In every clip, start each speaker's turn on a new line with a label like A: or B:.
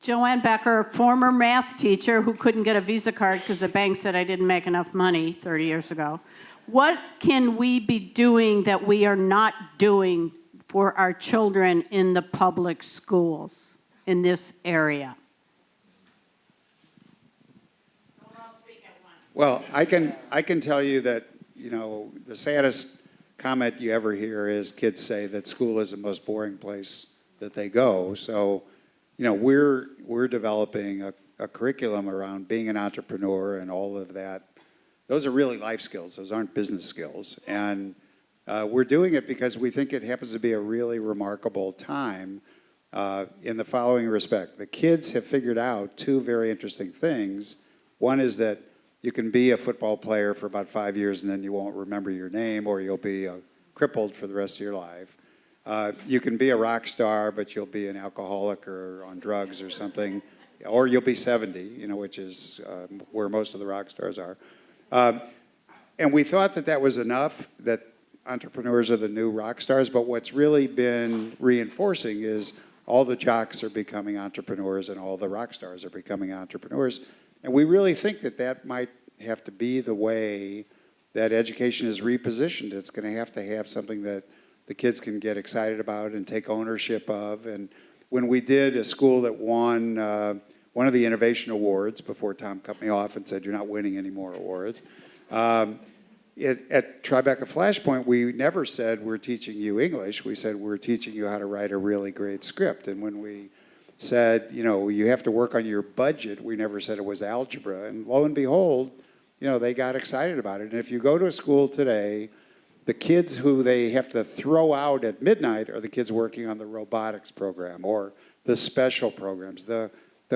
A: Joanne Becker, former math teacher who couldn't get a Visa card because the bank said I didn't make enough money 30 years ago. What can we be doing that we are not doing for our children in the public schools in this area?
B: Well, I can tell you that, you know, the saddest comment you ever hear is kids say that school is the most boring place that they go. So, you know, we're developing a curriculum around being an entrepreneur and all of that. Those are really life skills. Those aren't business skills. And we're doing it because we think it happens to be a really remarkable time in the following respect. The kids have figured out two very interesting things. One is that you can be a football player for about 5 years and then you won't remember your name, or you'll be crippled for the rest of your life. You can be a rock star, but you'll be an alcoholic or on drugs or something, or you'll be 70, you know, which is where most of the rock stars are. And we thought that that was enough, that entrepreneurs are the new rock stars, but what's really been reinforcing is all the jocks are becoming entrepreneurs and all the rock stars are becoming entrepreneurs. And we really think that that might have to be the way that education is repositioned. It's going to have something that the kids can get excited about and take ownership of. And when we did a school that won one of the innovation awards, before Tom cut me off and said, "You're not winning any more awards," at Tribeca Flashpoint, we never said, "We're teaching you English." We said, "We're teaching you how to write a really great script." And when we said, you know, you have to work on your budget, we never said it was algebra. And lo and behold, you know, they got excited about it. And if you go to a school today, the kids who they have to throw out at midnight are the kids working on the robotics program or the special programs. The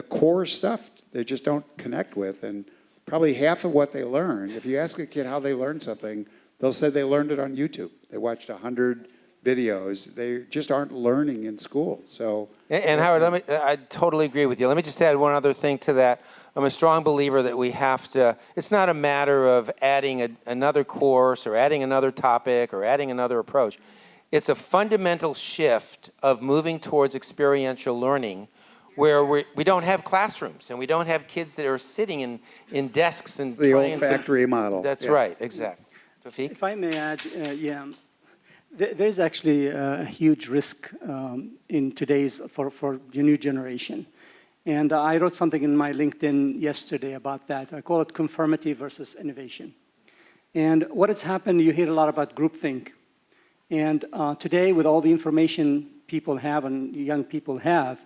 B: core stuff they just don't connect with. And probably half of what they learn, if you ask a kid how they learned something, they'll say they learned it on YouTube. They watched 100 videos. They just aren't learning in school. So,
C: and Howard, I totally agree with you. Let me just add one other thing to that. I'm a strong believer that we have to, it's not a matter of adding another course or adding another topic or adding another approach. It's a fundamental shift of moving towards experiential learning, where we don't have classrooms and we don't have kids that are sitting in desks and
B: it's the old factory model.
C: That's right, exactly. Tawfiq?
D: If I may add, there's actually a huge risk in today's, for the new generation. And I wrote something in my LinkedIn yesterday about that. I call it conformity versus innovation. And what has happened, you hear a lot about groupthink. And today, with all the information people have and young people have,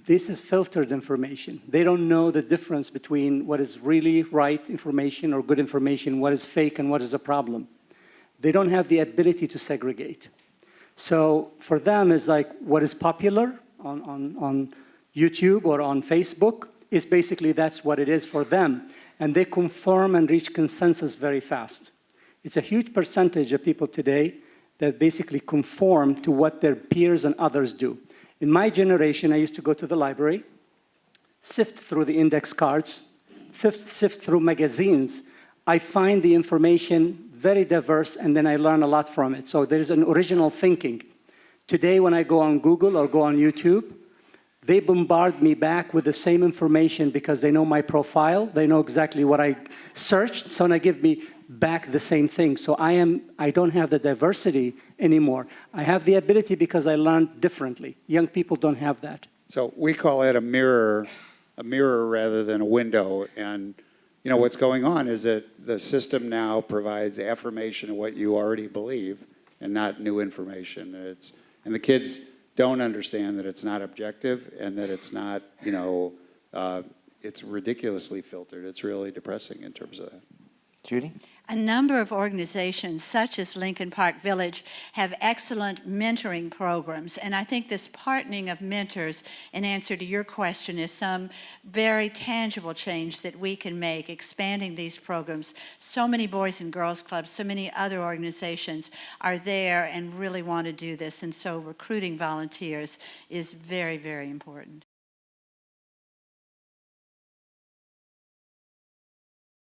D: this is filtered information. They don't know the difference between what is really right information or good information, what is fake and what is a problem. They don't have the ability to segregate. So for them, it's like what is popular on YouTube or on Facebook is basically that's what it is for them. And they conform and reach consensus very fast. It's a huge percentage of people today that basically conform to what their peers and others do. In my generation, I used to go to the library, sift through the index cards, sift through magazines. I find the information very diverse, and then I learn a lot from it. So there's an original thinking. Today, when I go on Google or go on YouTube, they bombard me back with the same information because they know my profile. They know exactly what I searched, so they give me back the same thing. So I don't have the diversity anymore. I have the ability because I learned differently. Young people don't have that.
B: So we call it a mirror rather than a window. And you know, what's going on is that the system now provides affirmation of what you already believe and not new information. And the kids don't understand that it's not objective and that it's not, you know, it's ridiculously filtered. It's really depressing in terms of that.
C: Judy?
E: A number of organizations, such as Lincoln Park Village, have excellent mentoring programs. And I think this partnering of mentors, in answer to your question, is some very tangible change that we can make, expanding these programs. So many Boys and Girls Clubs, so many other organizations are there and really want to do this. And so recruiting volunteers is very, very important.